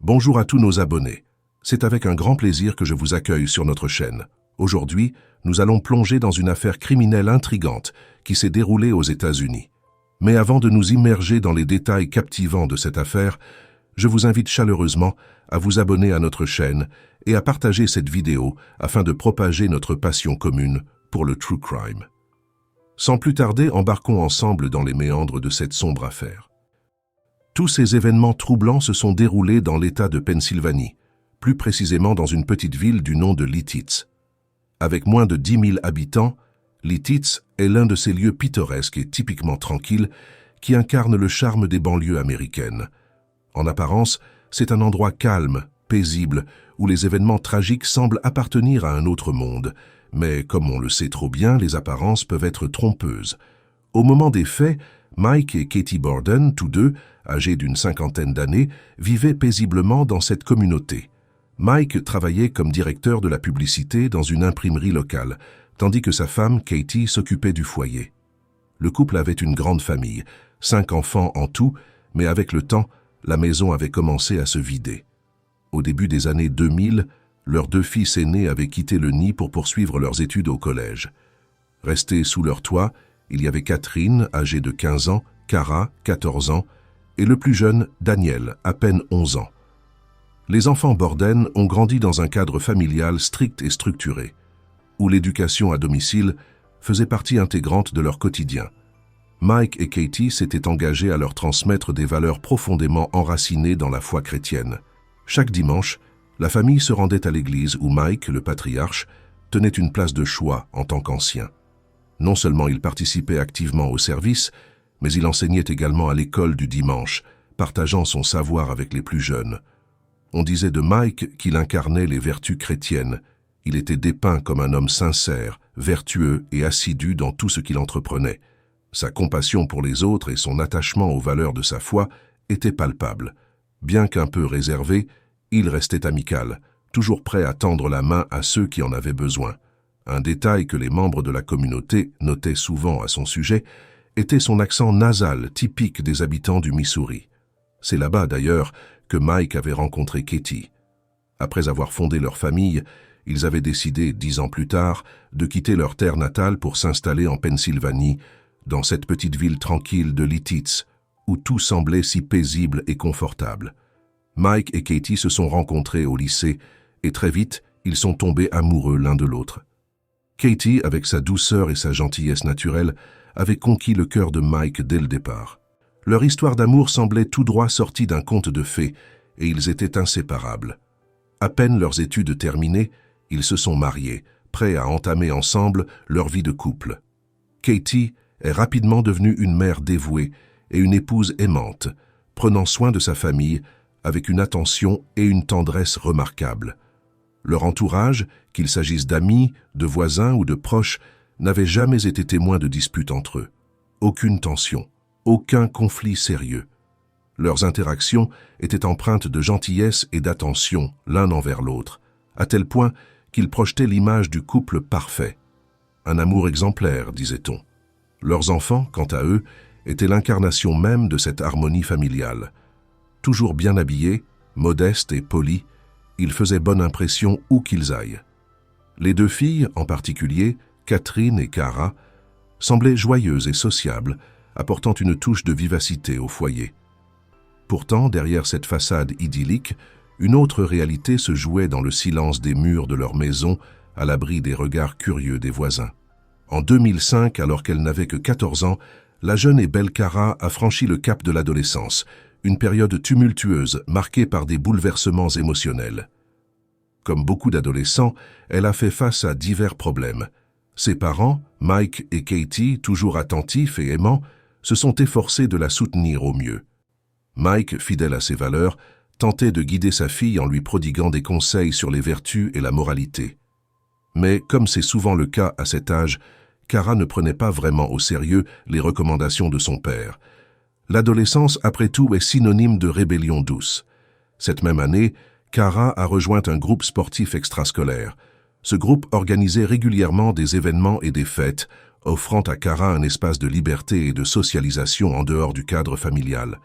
Bonjour à tous nos abonnés. C'est avec un grand plaisir que je vous accueille sur notre chaîne. Aujourd'hui, nous allons plonger dans une affaire criminelle intrigante qui s'est déroulée aux États-Unis. Mais avant de nous immerger dans les détails captivants de cette affaire, je vous invite chaleureusement à vous abonner à notre chaîne et à partager cette vidéo afin de propager notre passion commune pour le true crime. Sans plus tarder, embarquons ensemble dans les méandres de cette sombre affaire. Tous ces événements troublants se sont déroulés dans l'État de Pennsylvanie, plus précisément dans une petite ville du nom de Lititz. Avec moins de 10 000 habitants, Lititz est l'un de ces lieux pittoresques et typiquement tranquilles qui incarnent le charme des banlieues américaines. En apparence, c'est un endroit calme, paisible, où les événements tragiques semblent appartenir à un autre monde. Mais comme on le sait trop bien, les apparences peuvent être trompeuses. Au moment des faits, Mike et Katie Borden, tous deux, âgés d'une cinquantaine d'années, vivaient paisiblement dans cette communauté. Mike travaillait comme directeur de la publicité dans une imprimerie locale, tandis que sa femme, Katie, s'occupait du foyer. Le couple avait une grande famille, 5 enfants en tout, mais avec le temps, la maison avait commencé à se vider. Au début des années 2000, leurs 2 fils aînés avaient quitté le nid pour poursuivre leurs études au collège. Restés sous leur toit, il y avait Catherine, âgée de 15 ans, Cara, 14 ans, et le plus jeune, Daniel, à peine 11 ans. Les enfants Borden ont grandi dans un cadre familial strict et structuré, où l'éducation à domicile faisait partie intégrante de leur quotidien. Mike et Katie s'étaient engagés à leur transmettre des valeurs profondément enracinées dans la foi chrétienne. Chaque dimanche, la famille se rendait à l'église où Mike, le patriarche, tenait une place de choix en tant qu'ancien. Non seulement il participait activement au service, mais il enseignait également à l'école du dimanche, partageant son savoir avec les plus jeunes. On disait de Mike qu'il incarnait les vertus chrétiennes. Il était dépeint comme un homme sincère, vertueux et assidu dans tout ce qu'il entreprenait. Sa compassion pour les autres et son attachement aux valeurs de sa foi étaient palpables. Bien qu'un peu réservé, il restait amical, toujours prêt à tendre la main à ceux qui en avaient besoin. Un détail que les membres de la communauté notaient souvent à son sujet était son accent nasal typique des habitants du Missouri. C'est là-bas d'ailleurs que Mike avait rencontré Katie. Après avoir fondé leur famille, ils avaient décidé, 10 ans plus tard, de quitter leur terre natale pour s'installer en Pennsylvanie, dans cette petite ville tranquille de Lititz, où tout semblait si paisible et confortable. Mike et Katie se sont rencontrés au lycée, et très vite, ils sont tombés amoureux l'un de l'autre. Katie, avec sa douceur et sa gentillesse naturelle, avait conquis le cœur de Mike dès le départ. Leur histoire d'amour semblait tout droit sortie d'un conte de fées, et ils étaient inséparables. À peine leurs études terminées, ils se sont mariés, prêts à entamer ensemble leur vie de couple. Katie est rapidement devenue une mère dévouée et une épouse aimante, prenant soin de sa famille avec une attention et une tendresse remarquables. Leur entourage, qu'il s'agisse d'amis, de voisins ou de proches, n'avait jamais été témoin de disputes entre eux. Aucune tension, aucun conflit sérieux. Leurs interactions étaient empreintes de gentillesse et d'attention l'un envers l'autre, à tel point qu'ils projetaient l'image du couple parfait. Un amour exemplaire, disait-on. Leurs enfants, quant à eux, étaient l'incarnation même de cette harmonie familiale. Toujours bien habillés, modestes et polis, ils faisaient bonne impression où qu'ils aillent. Les 2 filles, en particulier, Catherine et Cara, semblaient joyeuses et sociables, apportant une touche de vivacité au foyer. Pourtant, derrière cette façade idyllique, une autre réalité se jouait dans le silence des murs de leur maison, à l'abri des regards curieux des voisins. En 2005, alors qu'elle n'avait que 14 ans, la jeune et belle Cara a franchi le cap de l'adolescence, une période tumultueuse marquée par des bouleversements émotionnels. Comme beaucoup d'adolescents, elle a fait face à divers problèmes. Ses parents, Mike et Katie, toujours attentifs et aimants, se sont efforcés de la soutenir au mieux. Mike, fidèle à ses valeurs, tentait de guider sa fille en lui prodiguant des conseils sur les vertus et la moralité. Mais, comme c'est souvent le cas à cet âge, Cara ne prenait pas vraiment au sérieux les recommandations de son père. L'adolescence, après tout, est synonyme de rébellion douce. Cette même année, Cara a rejoint un groupe sportif extrascolaire. Ce groupe organisait régulièrement des événements et des fêtes, offrant à Cara un espace de liberté et de socialisation en dehors du cadre familial.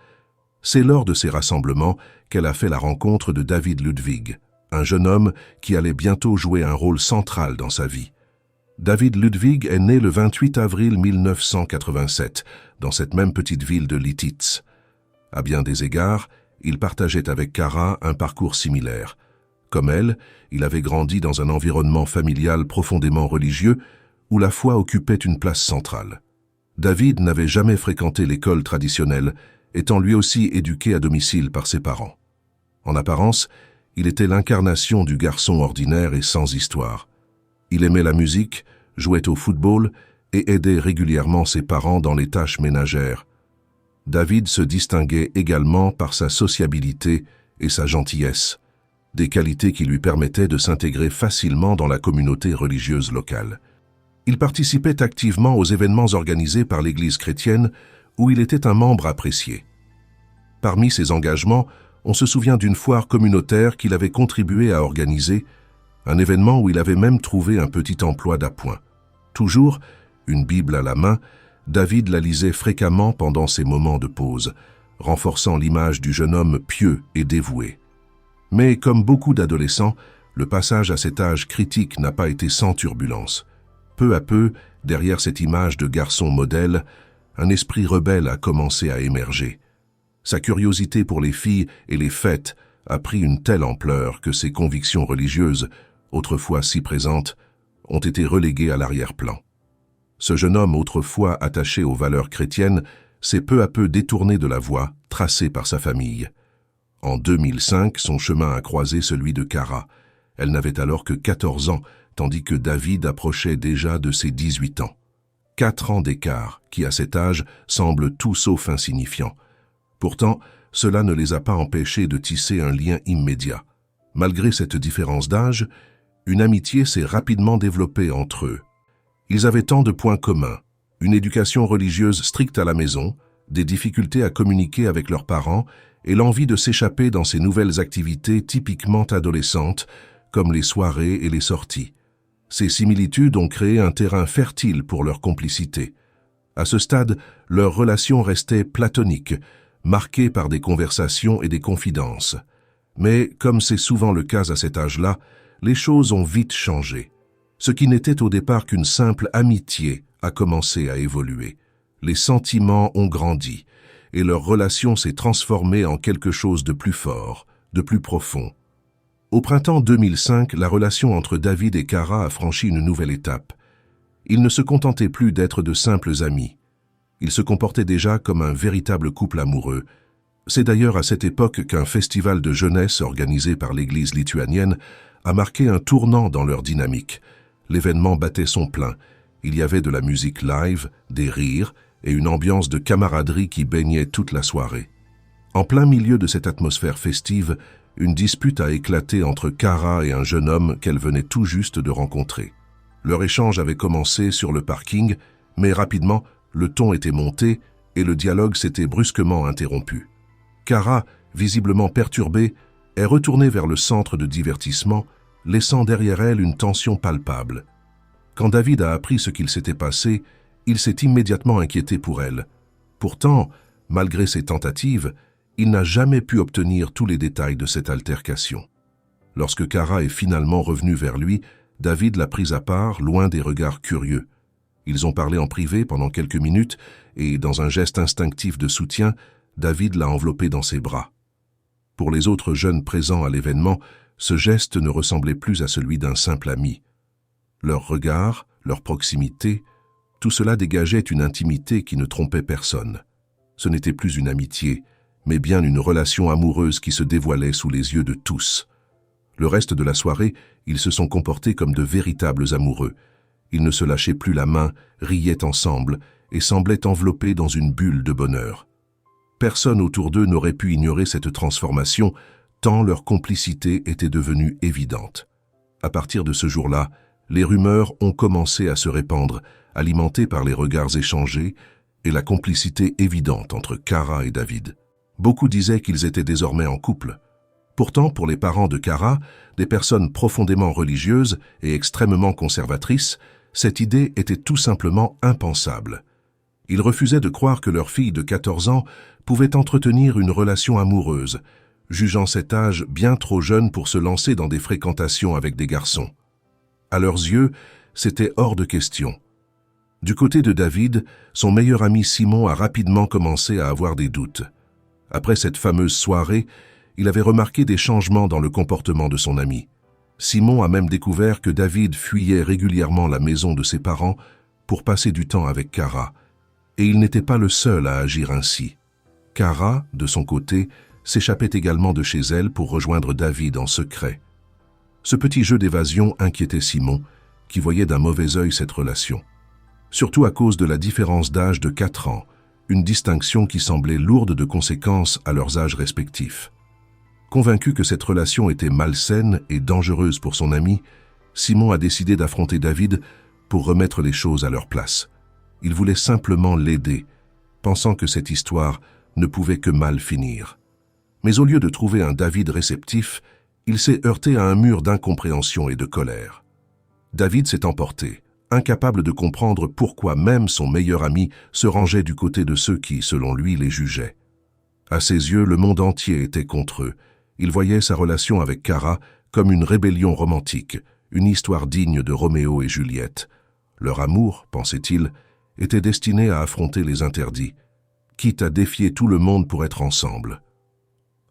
C'est lors de ces rassemblements qu'elle a fait la rencontre de David Ludwig, un jeune homme qui allait bientôt jouer un rôle central dans sa vie. David Ludwig est né le 28 avril 1987, dans cette même petite ville de Lititz. À bien des égards, il partageait avec Kara un parcours similaire. Comme elle, il avait grandi dans un environnement familial profondément religieux où la foi occupait une place centrale. David n'avait jamais fréquenté l'école traditionnelle, étant lui aussi éduqué à domicile par ses parents. En apparence, il était l'incarnation du garçon ordinaire et sans histoire. Il aimait la musique, jouait au football et aidait régulièrement ses parents dans les tâches ménagères. David se distinguait également par sa sociabilité et sa gentillesse, des qualités qui lui permettaient de s'intégrer facilement dans la communauté religieuse locale. Il participait activement aux événements organisés par l'Église chrétienne où il était un membre apprécié. Parmi ses engagements, on se souvient d'une foire communautaire qu'il avait contribué à organiser, un événement où il avait même trouvé un petit emploi d'appoint. Toujours, une Bible à la main, David la lisait fréquemment pendant ses moments de pause, renforçant l'image du jeune homme pieux et dévoué. Mais comme beaucoup d'adolescents, le passage à cet âge critique n'a pas été sans turbulence. Peu à peu, derrière cette image de garçon modèle, un esprit rebelle a commencé à émerger. Sa curiosité pour les filles et les fêtes a pris une telle ampleur que ses convictions religieuses, autrefois si présentes, ont été reléguées à l'arrière-plan. Ce jeune homme, autrefois attaché aux valeurs chrétiennes, s'est peu à peu détourné de la voie tracée par sa famille. En 2005, son chemin a croisé celui de Kara. Elle n'avait alors que 14 ans, tandis que David approchait déjà de ses 18 ans. 4 ans d'écart, qui à cet âge semblent tout sauf insignifiants. Pourtant, cela ne les a pas empêchés de tisser un lien immédiat. Malgré cette différence d'âge, une amitié s'est rapidement développée entre eux. Ils avaient tant de points communs, une éducation religieuse stricte à la maison, des difficultés à communiquer avec leurs parents et l'envie de s'échapper dans ces nouvelles activités typiquement adolescentes, comme les soirées et les sorties. Ces similitudes ont créé un terrain fertile pour leur complicité. À ce stade, leur relation restait platonique, marquée par des conversations et des confidences. Mais, comme c'est souvent le cas à cet âge-là, les choses ont vite changé. Ce qui n'était au départ qu'une simple amitié a commencé à évoluer. Les sentiments ont grandi, et leur relation s'est transformée en quelque chose de plus fort, de plus profond. Au printemps 2005, la relation entre David et Kara a franchi une nouvelle étape. Ils ne se contentaient plus d'être de simples amis. Ils se comportaient déjà comme un véritable couple amoureux. C'est d'ailleurs à cette époque qu'un festival de jeunesse organisé par l'Église lituanienne a marqué un tournant dans leur dynamique. L'événement battait son plein. Il y avait de la musique live, des rires et une ambiance de camaraderie qui baignait toute la soirée. En plein milieu de cette atmosphère festive, une dispute a éclaté entre Kara et un jeune homme qu'elle venait tout juste de rencontrer. Leur échange avait commencé sur le parking, mais rapidement, le ton était monté et le dialogue s'était brusquement interrompu. Kara, visiblement perturbée, est retournée vers le centre de divertissement, laissant derrière elle une tension palpable. Quand David a appris ce qu'il s'était passé, il s'est immédiatement inquiété pour elle. Pourtant, malgré ses tentatives, il n'a jamais pu obtenir tous les détails de cette altercation. Lorsque Kara est finalement revenue vers lui, David l'a prise à part, loin des regards curieux. Ils ont parlé en privé pendant quelques minutes et, dans un geste instinctif de soutien, David l'a enveloppée dans ses bras. Pour les autres jeunes présents à l'événement, ce geste ne ressemblait plus à celui d'un simple ami. Leur regard, leur proximité, tout cela dégageait une intimité qui ne trompait personne. Ce n'était plus une amitié, mais bien une relation amoureuse qui se dévoilait sous les yeux de tous. Le reste de la soirée, ils se sont comportés comme de véritables amoureux. Ils ne se lâchaient plus la main, riaient ensemble et semblaient enveloppés dans une bulle de bonheur. Personne autour d'eux n'aurait pu ignorer cette transformation, tant leur complicité était devenue évidente. À partir de ce jour-là, les rumeurs ont commencé à se répandre, alimentées par les regards échangés et la complicité évidente entre Kara et David. Beaucoup disaient qu'ils étaient désormais en couple. Pourtant, pour les parents de Kara, des personnes profondément religieuses et extrêmement conservatrices, cette idée était tout simplement impensable. Ils refusaient de croire que leur fille de 14 ans pouvait entretenir une relation amoureuse, jugeant cet âge bien trop jeune pour se lancer dans des fréquentations avec des garçons. À leurs yeux, c'était hors de question. Du côté de David, son meilleur ami Simon a rapidement commencé à avoir des doutes. Après cette fameuse soirée, il avait remarqué des changements dans le comportement de son ami. Simon a même découvert que David fuyait régulièrement la maison de ses parents pour passer du temps avec Cara, et il n'était pas le seul à agir ainsi. Cara, de son côté, s'échappait également de chez elle pour rejoindre David en secret. Ce petit jeu d'évasion inquiétait Simon, qui voyait d'un mauvais œil cette relation. Surtout à cause de la différence d'âge de 4 ans, une distinction qui semblait lourde de conséquences à leurs âges respectifs. Convaincu que cette relation était malsaine et dangereuse pour son ami, Simon a décidé d'affronter David pour remettre les choses à leur place. Il voulait simplement l'aider, pensant que cette histoire ne pouvait que mal finir. Mais au lieu de trouver un David réceptif, il s'est heurté à un mur d'incompréhension et de colère. David s'est emporté, incapable de comprendre pourquoi même son meilleur ami se rangeait du côté de ceux qui, selon lui, les jugeaient. À ses yeux, le monde entier était contre eux. Il voyait sa relation avec Cara comme une rébellion romantique, une histoire digne de Roméo et Juliette. Leur amour, pensait-il, était destiné à affronter les interdits, quitte à défier tout le monde pour être ensemble.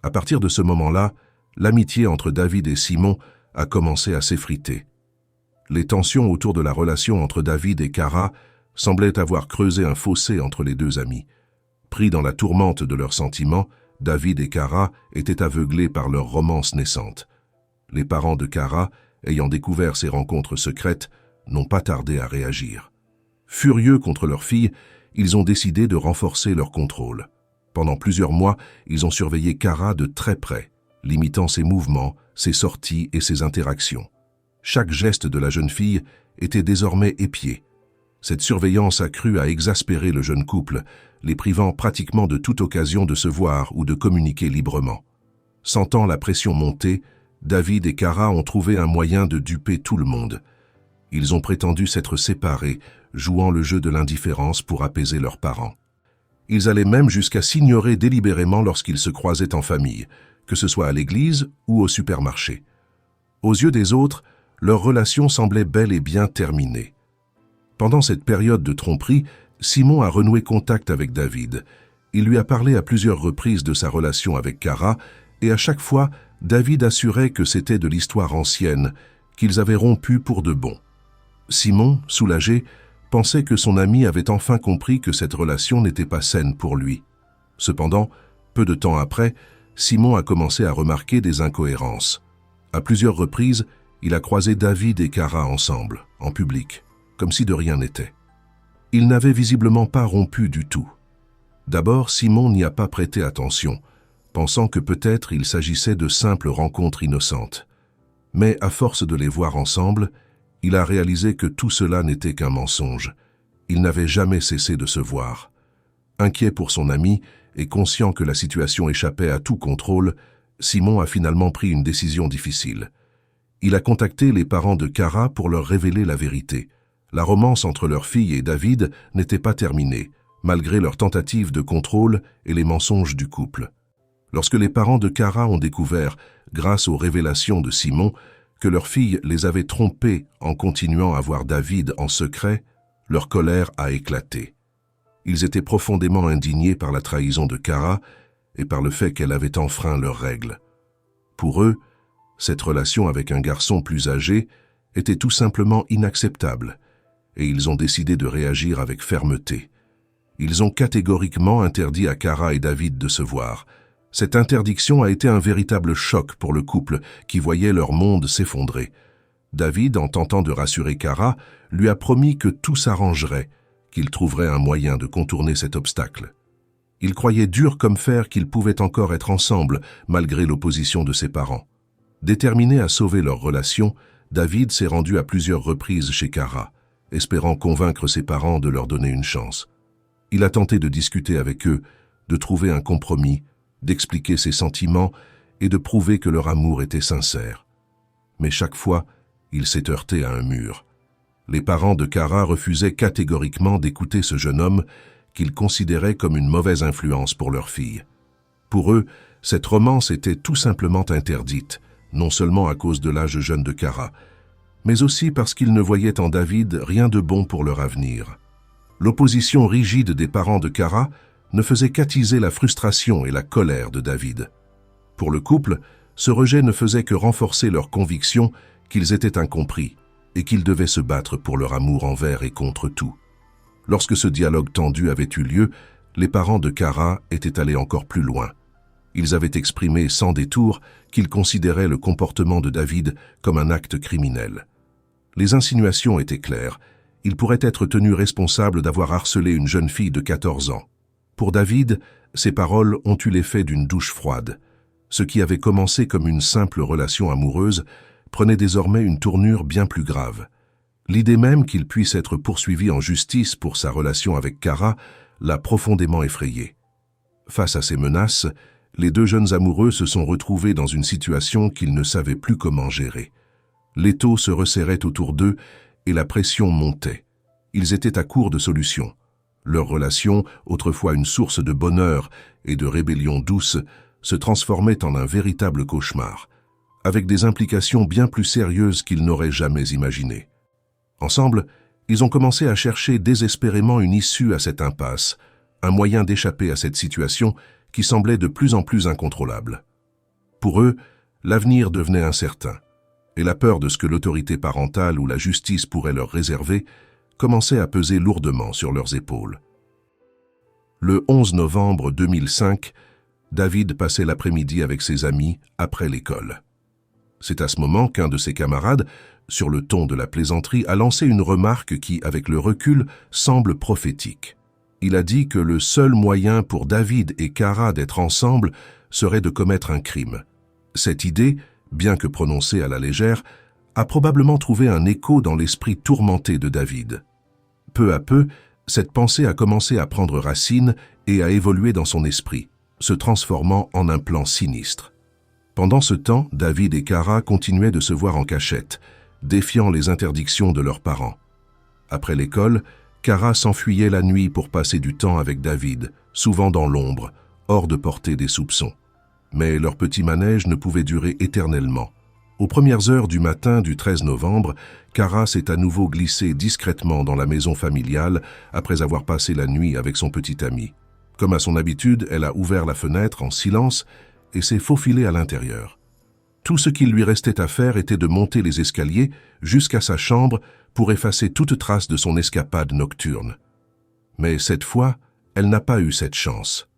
À partir de ce moment-là, l'amitié entre David et Simon a commencé à s'effriter. Les tensions autour de la relation entre David et Cara semblaient avoir creusé un fossé entre les deux amis. Pris dans la tourmente de leurs sentiments, David et Cara étaient aveuglés par leur romance naissante. Les parents de Cara, ayant découvert ces rencontres secrètes, n'ont pas tardé à réagir. Furieux contre leur fille, ils ont décidé de renforcer leur contrôle. Pendant plusieurs mois, ils ont surveillé Cara de très près, limitant ses mouvements, ses sorties et ses interactions. Chaque geste de la jeune fille était désormais épié. Cette surveillance accrue a exaspéré le jeune couple, les privant pratiquement de toute occasion de se voir ou de communiquer librement. Sentant la pression monter, David et Cara ont trouvé un moyen de duper tout le monde. Ils ont prétendu s'être séparés, jouant le jeu de l'indifférence pour apaiser leurs parents. Ils allaient même jusqu'à s'ignorer délibérément lorsqu'ils se croisaient en famille, que ce soit à l'église ou au supermarché. Aux yeux des autres, leur relation semblait bel et bien terminée. Pendant cette période de tromperie, Simon a renoué contact avec David. Il lui a parlé à plusieurs reprises de sa relation avec Cara, et à chaque fois, David assurait que c'était de l'histoire ancienne, qu'ils avaient rompu pour de bon. Simon, soulagé, pensait que son ami avait enfin compris que cette relation n'était pas saine pour lui. Cependant, peu de temps après, Simon a commencé à remarquer des incohérences. À plusieurs reprises, il a croisé David et Cara ensemble, en public, comme si de rien n'était. Ils n'avaient visiblement pas rompu du tout. D'abord, Simon n'y a pas prêté attention, pensant que peut-être il s'agissait de simples rencontres innocentes. Mais à force de les voir ensemble, il a réalisé que tout cela n'était qu'un mensonge. Ils n'avaient jamais cessé de se voir. Inquiet pour son ami et conscient que la situation échappait à tout contrôle, Simon a finalement pris une décision difficile. Il a contacté les parents de Cara pour leur révéler la vérité. La romance entre leur fille et David n'était pas terminée, malgré leurs tentatives de contrôle et les mensonges du couple. Lorsque les parents de Cara ont découvert, grâce aux révélations de Simon, que leur fille les avait trompés en continuant à voir David en secret, leur colère a éclaté. Ils étaient profondément indignés par la trahison de Cara et par le fait qu'elle avait enfreint leurs règles. Pour eux, cette relation avec un garçon plus âgé était tout simplement inacceptable, et ils ont décidé de réagir avec fermeté. Ils ont catégoriquement interdit à Cara et David de se voir. Cette interdiction a été un véritable choc pour le couple qui voyait leur monde s'effondrer. David, en tentant de rassurer Cara, lui a promis que tout s'arrangerait, qu'il trouverait un moyen de contourner cet obstacle. Il croyait dur comme fer qu'ils pouvaient encore être ensemble, malgré l'opposition de ses parents. Déterminé à sauver leur relation, David s'est rendu à plusieurs reprises chez Cara, espérant convaincre ses parents de leur donner une chance. Il a tenté de discuter avec eux, de trouver un compromis, d'expliquer ses sentiments et de prouver que leur amour était sincère. Mais chaque fois, il s'est heurté à un mur. Les parents de Cara refusaient catégoriquement d'écouter ce jeune homme qu'ils considéraient comme une mauvaise influence pour leur fille. Pour eux, cette romance était tout simplement interdite, non seulement à cause de l'âge jeune de Cara, mais aussi parce qu'ils ne voyaient en David rien de bon pour leur avenir. L'opposition rigide des parents de Cara ne faisait qu'attiser la frustration et la colère de David. Pour le couple, ce rejet ne faisait que renforcer leur conviction qu'ils étaient incompris et qu'ils devaient se battre pour leur amour envers et contre tout. Lorsque ce dialogue tendu avait eu lieu, les parents de Cara étaient allés encore plus loin. Ils avaient exprimé sans détour qu'ils considéraient le comportement de David comme un acte criminel. Les insinuations étaient claires. Il pourrait être tenu responsable d'avoir harcelé une jeune fille de 14 ans. Pour David, ces paroles ont eu l'effet d'une douche froide. Ce qui avait commencé comme une simple relation amoureuse prenait désormais une tournure bien plus grave. L'idée même qu'il puisse être poursuivi en justice pour sa relation avec Cara l'a profondément effrayé. Face à ces menaces, les deux jeunes amoureux se sont retrouvés dans une situation qu'ils ne savaient plus comment gérer. L'étau se resserrait autour d'eux et la pression montait. Ils étaient à court de solutions. Leur relation, autrefois une source de bonheur et de rébellion douce, se transformait en un véritable cauchemar, avec des implications bien plus sérieuses qu'ils n'auraient jamais imaginées. Ensemble, ils ont commencé à chercher désespérément une issue à cette impasse, un moyen d'échapper à cette situation qui semblait de plus en plus incontrôlable. Pour eux, l'avenir devenait incertain, et la peur de ce que l'autorité parentale ou la justice pourrait leur réserver commençait à peser lourdement sur leurs épaules. Le 11 novembre 2005, David passait l'après-midi avec ses amis après l'école. C'est à ce moment qu'un de ses camarades, sur le ton de la plaisanterie, a lancé une remarque qui, avec le recul, semble prophétique. Il a dit que le seul moyen pour David et Cara d'être ensemble serait de commettre un crime. Cette idée, bien que prononcée à la légère, a probablement trouvé un écho dans l'esprit tourmenté de David. Peu à peu, cette pensée a commencé à prendre racine et à évoluer dans son esprit, se transformant en un plan sinistre. Pendant ce temps, David et Cara continuaient de se voir en cachette, défiant les interdictions de leurs parents. Après l'école, Cara s'enfuyait la nuit pour passer du temps avec David, souvent dans l'ombre, hors de portée des soupçons. Mais leur petit manège ne pouvait durer éternellement. Aux premières heures du matin du 13 novembre, Cara s'est à nouveau glissée discrètement dans la maison familiale après avoir passé la nuit avec son petit ami. Comme à son habitude, elle a ouvert la fenêtre en silence et s'est faufilée à l'intérieur. Tout ce qu'il lui restait à faire était de monter les escaliers jusqu'à sa chambre pour effacer toute trace de son escapade nocturne. Mais cette fois, elle n'a pas eu cette chance.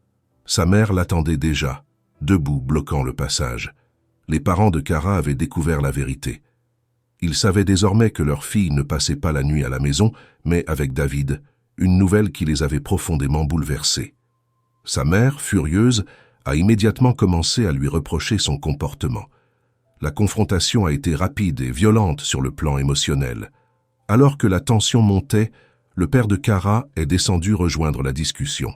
Sa mère l'attendait déjà, debout, bloquant le passage. Les parents de Cara avaient découvert la vérité. Ils savaient désormais que leur fille ne passait pas la nuit à la maison, mais avec David, une nouvelle qui les avait profondément bouleversés. Sa mère, furieuse, a immédiatement commencé à lui reprocher son comportement. La confrontation a été rapide et violente sur le plan émotionnel. Alors que la tension montait, le père de Cara est descendu rejoindre la discussion.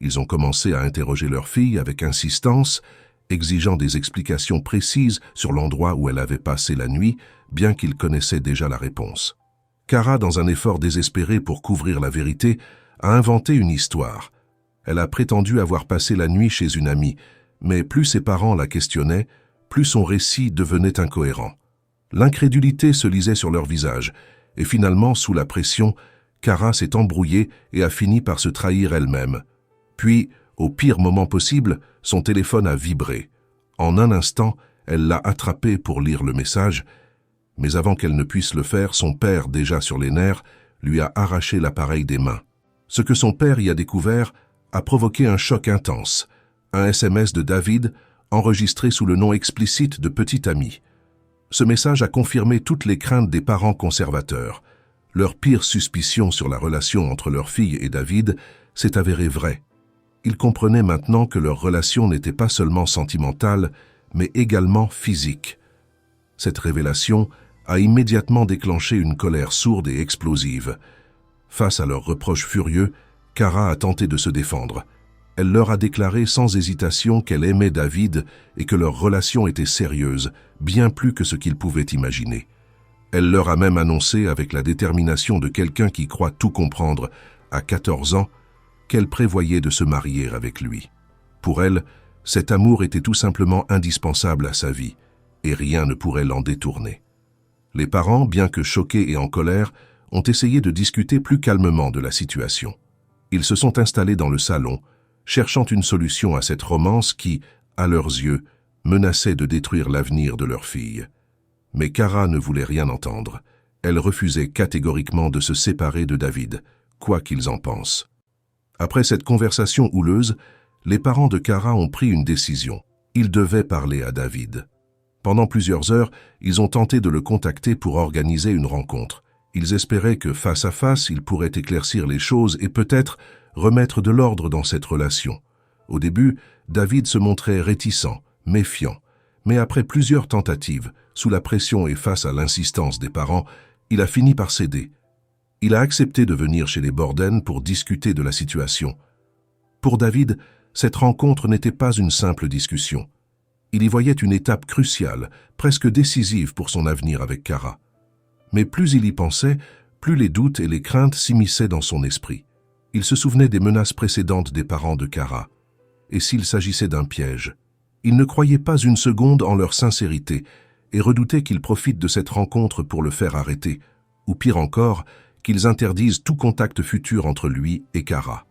Ils ont commencé à interroger leur fille avec insistance, exigeant des explications précises sur l'endroit où elle avait passé la nuit, bien qu'ils connaissaient déjà la réponse. Cara, dans un effort désespéré pour couvrir la vérité, a inventé une histoire. Elle a prétendu avoir passé la nuit chez une amie, mais plus ses parents la questionnaient, plus son récit devenait incohérent. L'incrédulité se lisait sur leur visage, et finalement, sous la pression, Cara s'est embrouillée et a fini par se trahir elle-même. Puis, au pire moment possible, son téléphone a vibré. En un instant, elle l'a attrapé pour lire le message, mais avant qu'elle ne puisse le faire, son père, déjà sur les nerfs, lui a arraché l'appareil des mains. Ce que son père y a découvert a provoqué un choc intense. Un SMS de David, enregistré sous le nom explicite de petit ami. Ce message a confirmé toutes les craintes des parents conservateurs. Leur pire suspicion sur la relation entre leur fille et David s'est avérée vraie. Ils comprenaient maintenant que leur relation n'était pas seulement sentimentale, mais également physique. Cette révélation a immédiatement déclenché une colère sourde et explosive. Face à leurs reproches furieux, Cara a tenté de se défendre. Elle leur a déclaré sans hésitation qu'elle aimait David et que leur relation était sérieuse, bien plus que ce qu'ils pouvaient imaginer. Elle leur a même annoncé, avec la détermination de quelqu'un qui croit tout comprendre, à 14 ans, qu'elle prévoyait de se marier avec lui. Pour elle, cet amour était tout simplement indispensable à sa vie, et rien ne pourrait l'en détourner. Les parents, bien que choqués et en colère, ont essayé de discuter plus calmement de la situation. Ils se sont installés dans le salon, cherchant une solution à cette romance qui, à leurs yeux, menaçait de détruire l'avenir de leur fille. Mais Cara ne voulait rien entendre. Elle refusait catégoriquement de se séparer de David, quoi qu'ils en pensent. Après cette conversation houleuse, les parents de Cara ont pris une décision. Ils devaient parler à David. Pendant plusieurs heures, ils ont tenté de le contacter pour organiser une rencontre. Ils espéraient que, face à face, il pourrait éclaircir les choses et peut-être remettre de l'ordre dans cette relation. Au début, David se montrait réticent, méfiant. Mais après plusieurs tentatives, sous la pression et face à l'insistance des parents, il a fini par céder. Il a accepté de venir chez les Borden pour discuter de la situation. Pour David, cette rencontre n'était pas une simple discussion. Il y voyait une étape cruciale, presque décisive pour son avenir avec Cara. Mais plus il y pensait, plus les doutes et les craintes s'immisçaient dans son esprit. Il se souvenait des menaces précédentes des parents de Cara. Et s'il s'agissait d'un piège? Il ne croyait pas une seconde en leur sincérité et redoutait qu'ils profitent de cette rencontre pour le faire arrêter, ou pire encore, qu'ils interdisent tout contact futur entre lui et Cara.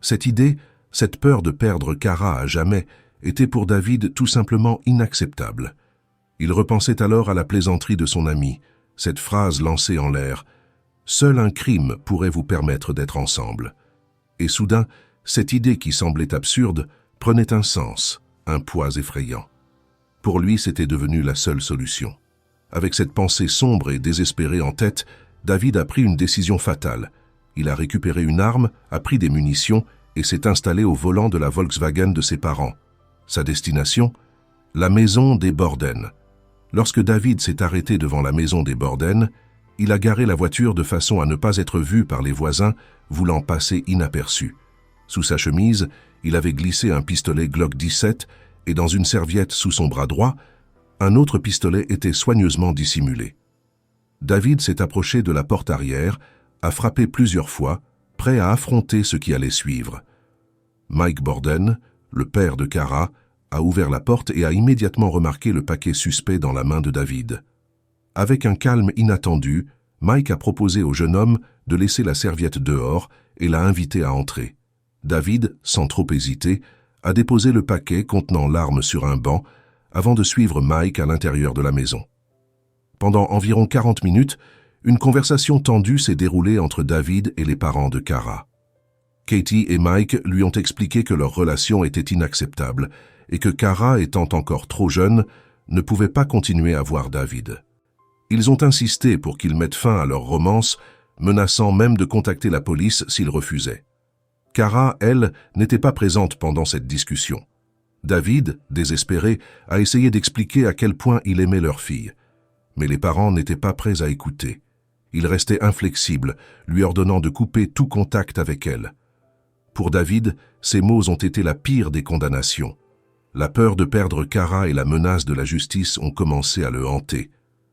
Cette idée, cette peur de perdre Cara à jamais, était pour David tout simplement inacceptable. Il repensait alors à la plaisanterie de son ami, cette phrase lancée en l'air « Seul un crime pourrait vous permettre d'être ensemble ». Et soudain, cette idée qui semblait absurde prenait un sens, un poids effrayant. Pour lui, c'était devenu la seule solution. Avec cette pensée sombre et désespérée en tête, David a pris une décision fatale. Il a récupéré une arme, a pris des munitions et s'est installé au volant de la Volkswagen de ses parents. Sa destination? La maison des Borden. Lorsque David s'est arrêté devant la maison des Borden, il a garé la voiture de façon à ne pas être vu par les voisins voulant passer inaperçu. Sous sa chemise, il avait glissé un pistolet Glock 17 et dans une serviette sous son bras droit, un autre pistolet était soigneusement dissimulé. David s'est approché de la porte arrière, a frappé plusieurs fois, prêt à affronter ce qui allait suivre. Mike Borden, le père de Cara, a ouvert la porte et a immédiatement remarqué le paquet suspect dans la main de David. Avec un calme inattendu, Mike a proposé au jeune homme de laisser la serviette dehors et l'a invité à entrer. David, sans trop hésiter, a déposé le paquet contenant l'arme sur un banc avant de suivre Mike à l'intérieur de la maison. Pendant environ 40 minutes, une conversation tendue s'est déroulée entre David et les parents de Cara. Katie et Mike lui ont expliqué que leur relation était inacceptable et que Cara, étant encore trop jeune, ne pouvait pas continuer à voir David. Ils ont insisté pour qu'ils mettent fin à leur romance, menaçant même de contacter la police s'ils refusaient. Cara, elle, n'était pas présente pendant cette discussion. David, désespéré, a essayé d'expliquer à quel point il aimait leur fille. Mais les parents n'étaient pas prêts à écouter. Ils restaient inflexibles, lui ordonnant de couper tout contact avec elle. Pour David, ces mots ont été la pire des condamnations. La peur de perdre Cara et la menace de la justice ont commencé à le hanter.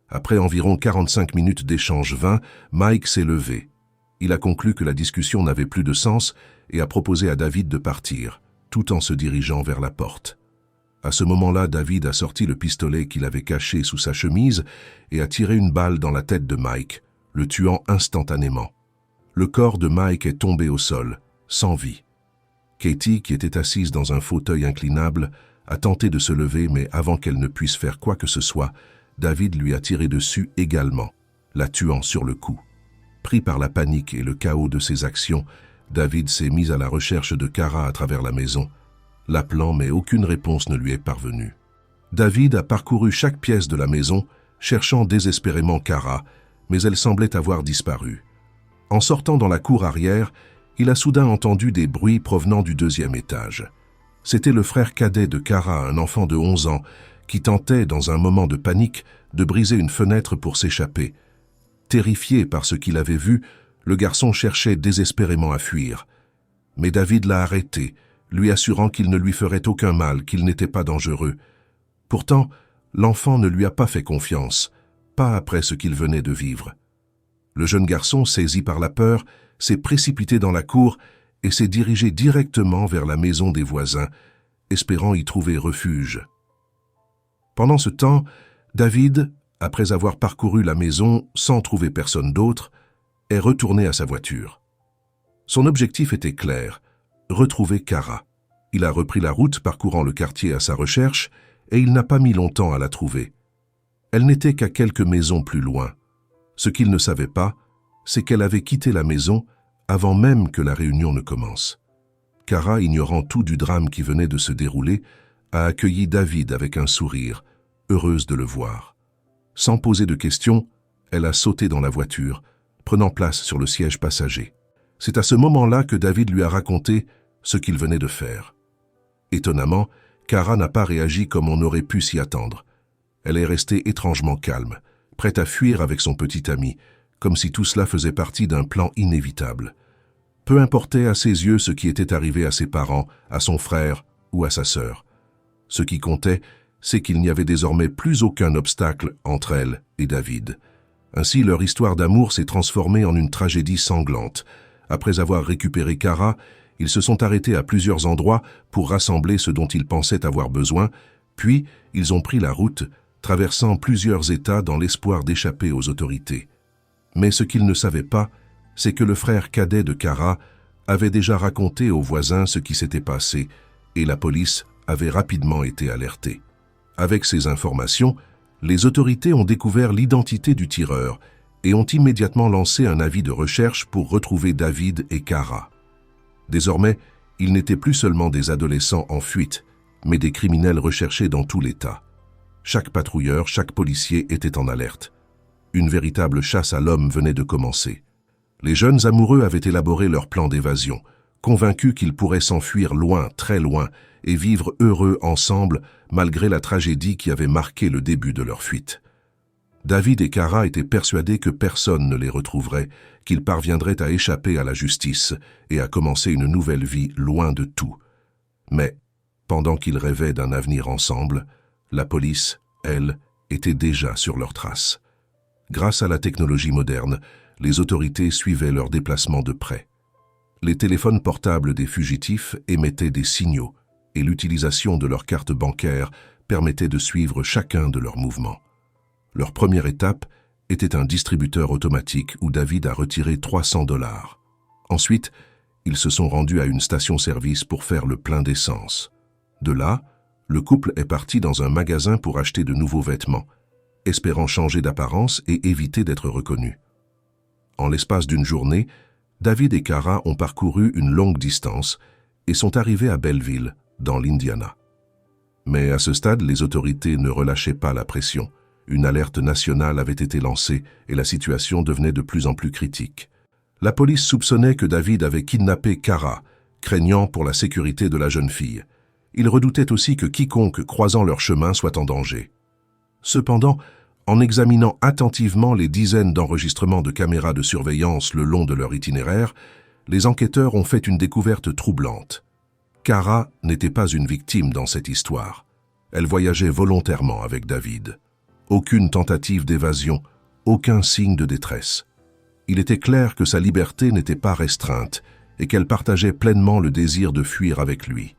Après environ 45 minutes d'échanges vains, Mike s'est levé. Il a conclu que la discussion n'avait plus de sens et a proposé à David de partir, tout en se dirigeant vers la porte. À ce moment-là, David a sorti le pistolet qu'il avait caché sous sa chemise et a tiré une balle dans la tête de Mike, le tuant instantanément. Le corps de Mike est tombé au sol, sans vie. Katie, qui était assise dans un fauteuil inclinable, a tenté de se lever, mais avant qu'elle ne puisse faire quoi que ce soit, David lui a tiré dessus également, la tuant sur le coup. Pris par la panique et le chaos de ses actions, David s'est mis à la recherche de Cara à travers la maison, l'appelant mais aucune réponse ne lui est parvenue. David a parcouru chaque pièce de la maison, cherchant désespérément Cara, mais elle semblait avoir disparu. En sortant dans la cour arrière, il a soudain entendu des bruits provenant du deuxième étage. C'était le frère cadet de Cara, un enfant de 11 ans, qui tentait, dans un moment de panique, de briser une fenêtre pour s'échapper. Terrifié par ce qu'il avait vu, le garçon cherchait désespérément à fuir. Mais David l'a arrêté, lui assurant qu'il ne lui ferait aucun mal, qu'il n'était pas dangereux. Pourtant, l'enfant ne lui a pas fait confiance, pas après ce qu'il venait de vivre. Le jeune garçon, saisi par la peur, s'est précipité dans la cour et s'est dirigé directement vers la maison des voisins, espérant y trouver refuge. Pendant ce temps, David, après avoir parcouru la maison sans trouver personne d'autre, est retourné à sa voiture. Son objectif était clair, retrouver Kara. Il a repris la route parcourant le quartier à sa recherche et il n'a pas mis longtemps à la trouver. Elle n'était qu'à quelques maisons plus loin. Ce qu'il ne savait pas, c'est qu'elle avait quitté la maison avant même que la réunion ne commence. Kara, ignorant tout du drame qui venait de se dérouler, a accueilli David avec un sourire, heureuse de le voir. Sans poser de questions, elle a sauté dans la voiture, prenant place sur le siège passager. C'est à ce moment-là que David lui a raconté ce qu'il venait de faire. Étonnamment, Kara n'a pas réagi comme on aurait pu s'y attendre. Elle est restée étrangement calme, prête à fuir avec son petit ami, comme si tout cela faisait partie d'un plan inévitable. Peu importait à ses yeux ce qui était arrivé à ses parents, à son frère ou à sa sœur. Ce qui comptait, c'est qu'il n'y avait désormais plus aucun obstacle entre elle et David. Ainsi, leur histoire d'amour s'est transformée en une tragédie sanglante. Après avoir récupéré Kara, ils se sont arrêtés à plusieurs endroits pour rassembler ce dont ils pensaient avoir besoin, puis ils ont pris la route, traversant plusieurs États dans l'espoir d'échapper aux autorités. Mais ce qu'ils ne savaient pas, c'est que le frère cadet de Kara avait déjà raconté aux voisins ce qui s'était passé et la police avait rapidement été alertée. Avec ces informations, les autorités ont découvert l'identité du tireur et ont immédiatement lancé un avis de recherche pour retrouver David et Kara. Désormais, ils n'étaient plus seulement des adolescents en fuite, mais des criminels recherchés dans tout l'État. Chaque patrouilleur, chaque policier était en alerte. Une véritable chasse à l'homme venait de commencer. Les jeunes amoureux avaient élaboré leur plan d'évasion, convaincus qu'ils pourraient s'enfuir loin, très loin, et vivre heureux ensemble malgré la tragédie qui avait marqué le début de leur fuite. David et Kara étaient persuadés que personne ne les retrouverait, qu'ils parviendraient à échapper à la justice et à commencer une nouvelle vie loin de tout. Mais, pendant qu'ils rêvaient d'un avenir ensemble, la police, elle, était déjà sur leurs traces. Grâce à la technologie moderne, les autorités suivaient leurs déplacements de près. Les téléphones portables des fugitifs émettaient des signaux et l'utilisation de leurs cartes bancaires permettait de suivre chacun de leurs mouvements. Leur première étape était un distributeur automatique où David a retiré $300. Ensuite, ils se sont rendus à une station-service pour faire le plein d'essence. De là, le couple est parti dans un magasin pour acheter de nouveaux vêtements, espérant changer d'apparence et éviter d'être reconnus. En l'espace d'une journée, David et Kara ont parcouru une longue distance et sont arrivés à Belleville, dans l'Indiana. Mais à ce stade, les autorités ne relâchaient pas la pression. Une alerte nationale avait été lancée et la situation devenait de plus en plus critique. La police soupçonnait que David avait kidnappé Kara, craignant pour la sécurité de la jeune fille. Ils redoutaient aussi que quiconque croisant leur chemin soit en danger. Cependant, en examinant attentivement les dizaines d'enregistrements de caméras de surveillance le long de leur itinéraire, les enquêteurs ont fait une découverte troublante. Kara n'était pas une victime dans cette histoire. Elle voyageait volontairement avec David. Aucune tentative d'évasion, aucun signe de détresse. Il était clair que sa liberté n'était pas restreinte et qu'elle partageait pleinement le désir de fuir avec lui.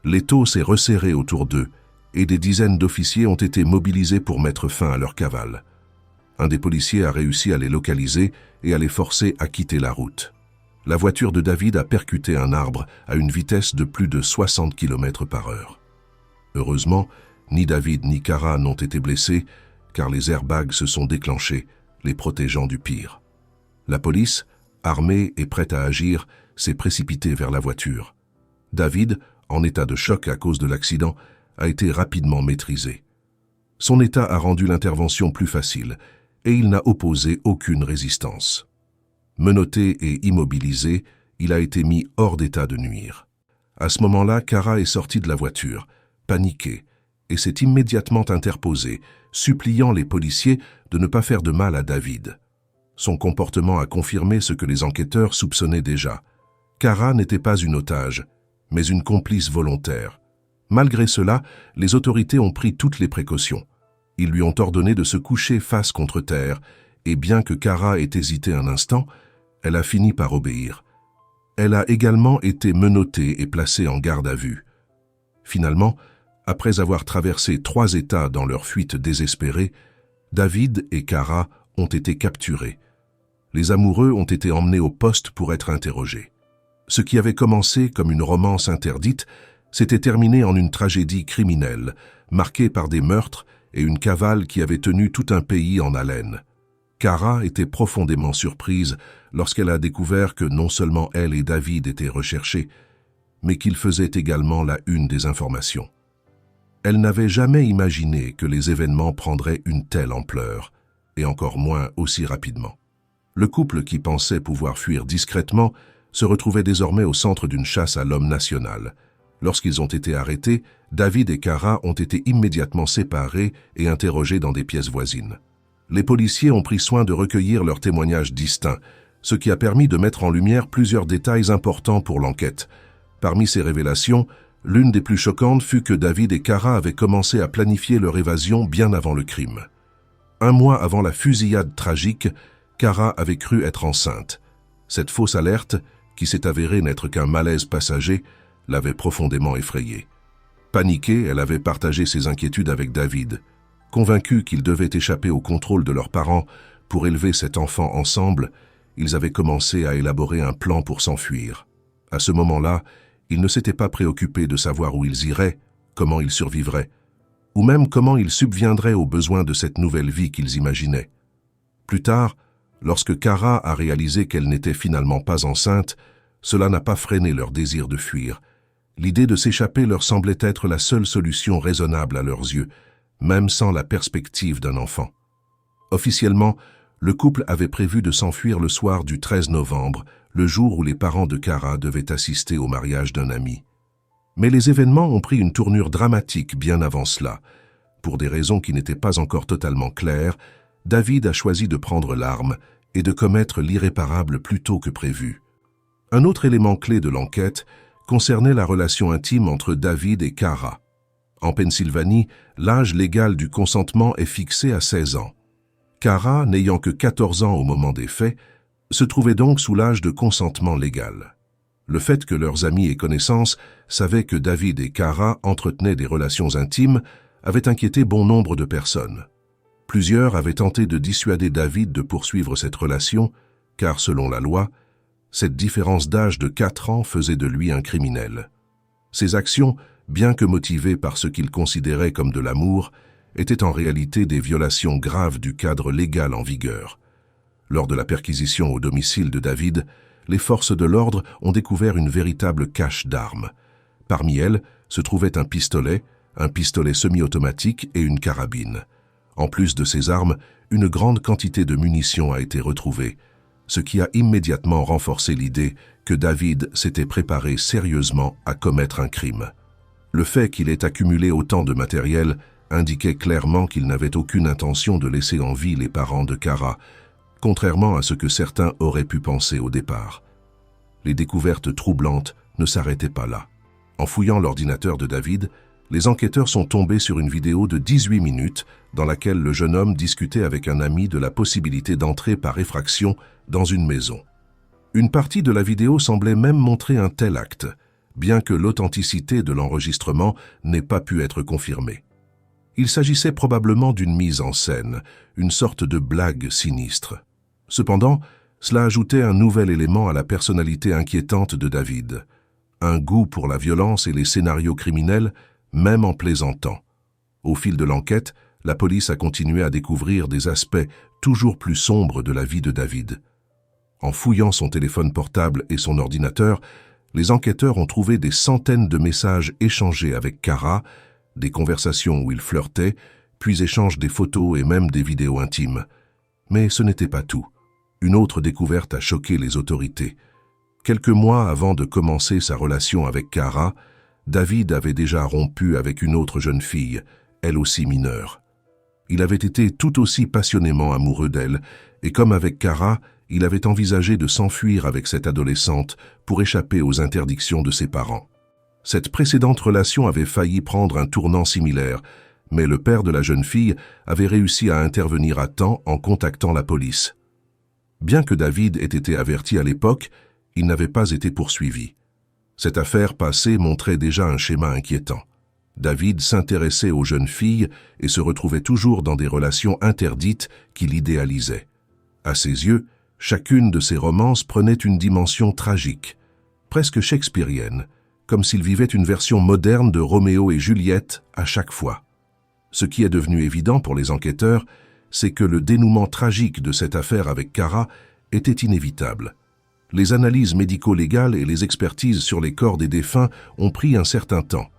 L'étau s'est resserré autour d'eux et des dizaines d'officiers ont été mobilisés pour mettre fin à leur cavale. Un des policiers a réussi à les localiser et à les forcer à quitter la route. La voiture de David a percuté un arbre à une vitesse de plus de 60 km/h. Heureusement, ni David ni Kara n'ont été blessés, car les airbags se sont déclenchés, les protégeant du pire. La police, armée et prête à agir, s'est précipitée vers la voiture. David, en état de choc à cause de l'accident, a été rapidement maîtrisé. Son état a rendu l'intervention plus facile, et il n'a opposé aucune résistance. Menotté et immobilisé, il a été mis hors d'état de nuire. À ce moment-là, Kara est sortie de la voiture, paniquée, et s'est immédiatement interposée, suppliant les policiers de ne pas faire de mal à David. Son comportement a confirmé ce que les enquêteurs soupçonnaient déjà. Kara n'était pas une otage, mais une complice volontaire. Malgré cela, les autorités ont pris toutes les précautions. Ils lui ont ordonné de se coucher face contre terre, et bien que Kara ait hésité un instant, elle a fini par obéir. Elle a également été menottée et placée en garde à vue. Finalement, après avoir traversé 3 États dans leur fuite désespérée, David et Cara ont été capturés. Les amoureux ont été emmenés au poste pour être interrogés. Ce qui avait commencé comme une romance interdite s'était terminé en une tragédie criminelle, marquée par des meurtres et une cavale qui avait tenu tout un pays en haleine. Cara était profondément surprise lorsqu'elle a découvert que non seulement elle et David étaient recherchés, mais qu'ils faisaient également la une des informations. Elle n'avait jamais imaginé que les événements prendraient une telle ampleur, et encore moins aussi rapidement. Le couple qui pensait pouvoir fuir discrètement se retrouvait désormais au centre d'une chasse à l'homme national. Lorsqu'ils ont été arrêtés, David et Cara ont été immédiatement séparés et interrogés dans des pièces voisines. Les policiers ont pris soin de recueillir leurs témoignages distincts, ce qui a permis de mettre en lumière plusieurs détails importants pour l'enquête. Parmi ces révélations, l'une des plus choquantes fut que David et Cara avaient commencé à planifier leur évasion bien avant le crime. 1 mois avant la fusillade tragique, Cara avait cru être enceinte. Cette fausse alerte, qui s'est avérée n'être qu'un malaise passager, l'avait profondément effrayée. Paniquée, elle avait partagé ses inquiétudes avec David. Convaincus qu'ils devaient échapper au contrôle de leurs parents pour élever cet enfant ensemble, ils avaient commencé à élaborer un plan pour s'enfuir. À ce moment-là, ils ne s'étaient pas préoccupés de savoir où ils iraient, comment ils survivraient, ou même comment ils subviendraient aux besoins de cette nouvelle vie qu'ils imaginaient. Plus tard, lorsque Cara a réalisé qu'elle n'était finalement pas enceinte, cela n'a pas freiné leur désir de fuir. L'idée de s'échapper leur semblait être la seule solution raisonnable à leurs yeux, même sans la perspective d'un enfant. Officiellement, le couple avait prévu de s'enfuir le soir du 13 novembre, le jour où les parents de Cara devaient assister au mariage d'un ami. Mais les événements ont pris une tournure dramatique bien avant cela. Pour des raisons qui n'étaient pas encore totalement claires, David a choisi de prendre l'arme et de commettre l'irréparable plus tôt que prévu. Un autre élément clé de l'enquête concernait la relation intime entre David et Cara. En Pennsylvanie, l'âge légal du consentement est fixé à 16 ans. Cara, n'ayant que 14 ans au moment des faits, se trouvait donc sous l'âge de consentement légal. Le fait que leurs amis et connaissances savaient que David et Cara entretenaient des relations intimes avait inquiété bon nombre de personnes. Plusieurs avaient tenté de dissuader David de poursuivre cette relation, car selon la loi, cette différence d'âge de 4 ans faisait de lui un criminel. Ses actions, bien que motivées par ce qu'il considérait comme de l'amour, étaient en réalité des violations graves du cadre légal en vigueur. Lors de la perquisition au domicile de David, les forces de l'ordre ont découvert une véritable cache d'armes. Parmi elles se trouvaient un pistolet semi-automatique et une carabine. En plus de ces armes, une grande quantité de munitions a été retrouvée, ce qui a immédiatement renforcé l'idée que David s'était préparé sérieusement à commettre un crime. Le fait qu'il ait accumulé autant de matériel indiquait clairement qu'il n'avait aucune intention de laisser en vie les parents de Cara, contrairement à ce que certains auraient pu penser au départ. Les découvertes troublantes ne s'arrêtaient pas là. En fouillant l'ordinateur de David, les enquêteurs sont tombés sur une vidéo de 18 minutes dans laquelle le jeune homme discutait avec un ami de la possibilité d'entrer par effraction dans une maison. Une partie de la vidéo semblait même montrer un tel acte, bien que l'authenticité de l'enregistrement n'ait pas pu être confirmée. Il s'agissait probablement d'une mise en scène, une sorte de blague sinistre. Cependant, cela ajoutait un nouvel élément à la personnalité inquiétante de David, un goût pour la violence et les scénarios criminels, même en plaisantant. Au fil de l'enquête, la police a continué à découvrir des aspects toujours plus sombres de la vie de David. En fouillant son téléphone portable et son ordinateur, les enquêteurs ont trouvé des centaines de messages échangés avec Cara, des conversations où il flirtait, puis échangent des photos et même des vidéos intimes. Mais ce n'était pas tout. Une autre découverte a choqué les autorités. Quelques mois avant de commencer sa relation avec Cara, David avait déjà rompu avec une autre jeune fille, elle aussi mineure. Il avait été tout aussi passionnément amoureux d'elle, et comme avec Cara, il avait envisagé de s'enfuir avec cette adolescente pour échapper aux interdictions de ses parents. Cette précédente relation avait failli prendre un tournant similaire, mais le père de la jeune fille avait réussi à intervenir à temps en contactant la police. Bien que David ait été averti à l'époque, il n'avait pas été poursuivi. Cette affaire passée montrait déjà un schéma inquiétant. David s'intéressait aux jeunes filles et se retrouvait toujours dans des relations interdites qu'il idéalisait. À ses yeux, chacune de ces romances prenait une dimension tragique, presque shakespearienne, comme s'il vivait une version moderne de Roméo et Juliette à chaque fois. Ce qui est devenu évident pour les enquêteurs, c'est que le dénouement tragique de cette affaire avec Cara était inévitable. Les analyses médico-légales et les expertises sur les corps des défunts ont pris un certain temps.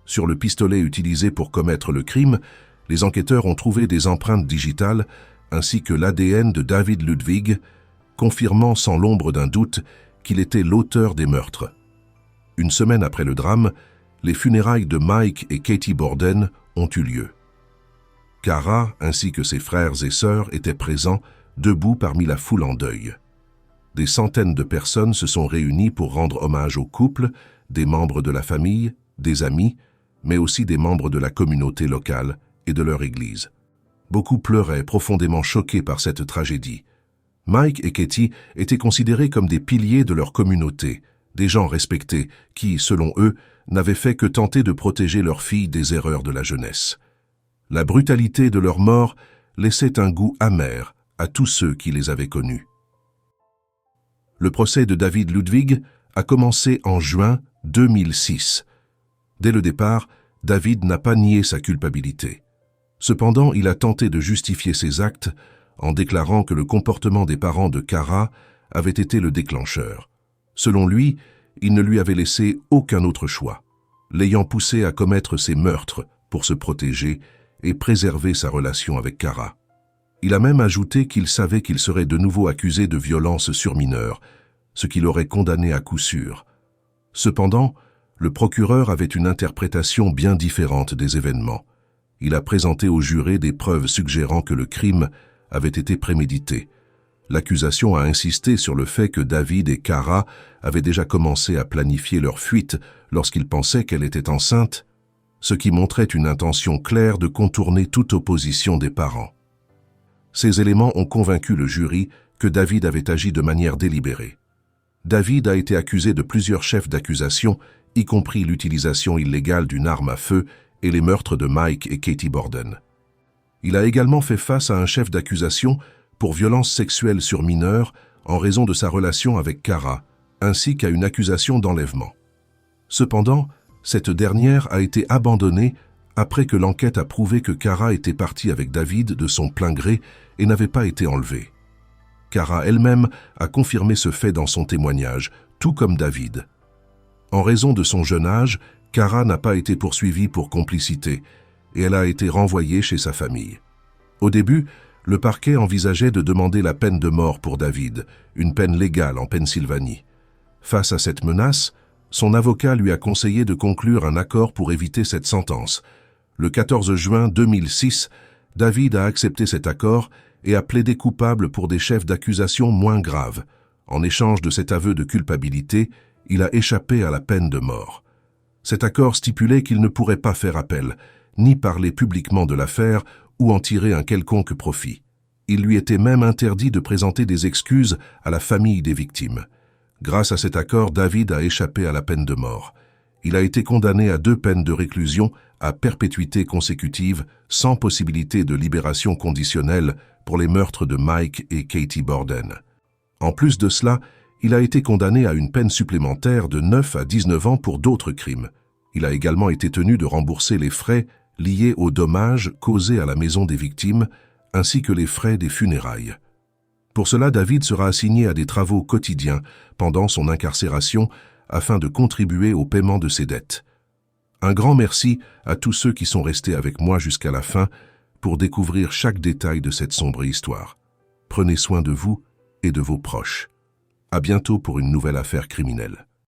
Sur le pistolet utilisé pour commettre le crime, les enquêteurs ont trouvé des empreintes digitales ainsi que l'ADN de David Ludwig, confirmant sans l'ombre d'un doute qu'il était l'auteur des meurtres. Une semaine après le drame, les funérailles de Mike et Katie Borden ont eu lieu. Cara, ainsi que ses frères et sœurs, étaient présents, debout parmi la foule en deuil. Des centaines de personnes se sont réunies pour rendre hommage au couple, des membres de la famille, des amis, mais aussi des membres de la communauté locale et de leur église. Beaucoup pleuraient, profondément choqués par cette tragédie. Mike et Katie étaient considérés comme des piliers de leur communauté, des gens respectés qui, selon eux, n'avaient fait que tenter de protéger leur fille des erreurs de la jeunesse. La brutalité de leur mort laissait un goût amer à tous ceux qui les avaient connus. Le procès de David Ludwig a commencé en juin 2006. Dès le départ, David n'a pas nié sa culpabilité. Cependant, il a tenté de justifier ses actes en déclarant que le comportement des parents de Cara avait été le déclencheur. Selon lui, il ne lui avait laissé aucun autre choix, l'ayant poussé à commettre ces meurtres pour se protéger et préserver sa relation avec Cara. Il a même ajouté qu'il savait qu'il serait de nouveau accusé de violence sur mineurs, ce qui l'aurait condamné à coup sûr. Cependant, le procureur avait une interprétation bien différente des événements. Il a présenté aux jurés des preuves suggérant que le crime avait été prémédité. L'accusation a insisté sur le fait que David et Cara avaient déjà commencé à planifier leur fuite lorsqu'ils pensaient qu'elle était enceinte, ce qui montrait une intention claire de contourner toute opposition des parents. Ces éléments ont convaincu le jury que David avait agi de manière délibérée. David a été accusé de plusieurs chefs d'accusation, y compris l'utilisation illégale d'une arme à feu et les meurtres de Mike et Katie Borden. Il a également fait face à un chef d'accusation pour violence sexuelle sur mineurs en raison de sa relation avec Cara, ainsi qu'à une accusation d'enlèvement. Cependant, cette dernière a été abandonnée après que l'enquête a prouvé que Cara était partie avec David de son plein gré et n'avait pas été enlevée. Cara elle-même a confirmé ce fait dans son témoignage, tout comme David. En raison de son jeune âge, Cara n'a pas été poursuivie pour complicité et elle a été renvoyée chez sa famille. Au début, le parquet envisageait de demander la peine de mort pour David, une peine légale en Pennsylvanie. Face à cette menace, son avocat lui a conseillé de conclure un accord pour éviter cette sentence. Le 14 juin 2006, David a accepté cet accord et a plaidé coupable pour des chefs d'accusation moins graves. En échange de cet aveu de culpabilité, il a échappé à la peine de mort. Cet accord stipulait qu'il ne pourrait pas faire appel, ni parler publiquement de l'affaire ou en tirer un quelconque profit. Il lui était même interdit de présenter des excuses à la famille des victimes. Grâce à cet accord, David a échappé à la peine de mort. Il a été condamné à 2 peines de réclusion à perpétuité consécutive sans possibilité de libération conditionnelle pour les meurtres de Mike et Katie Borden. En plus de cela, il a été condamné à une peine supplémentaire de 9 à 19 ans pour d'autres crimes. Il a également été tenu de rembourser les frais liés aux dommages causés à la maison des victimes, ainsi que les frais des funérailles. Pour cela, David sera assigné à des travaux quotidiens pendant son incarcération afin de contribuer au paiement de ses dettes. Un grand merci à tous ceux qui sont restés avec moi jusqu'à la fin pour découvrir chaque détail de cette sombre histoire. Prenez soin de vous et de vos proches. À bientôt pour une nouvelle affaire criminelle.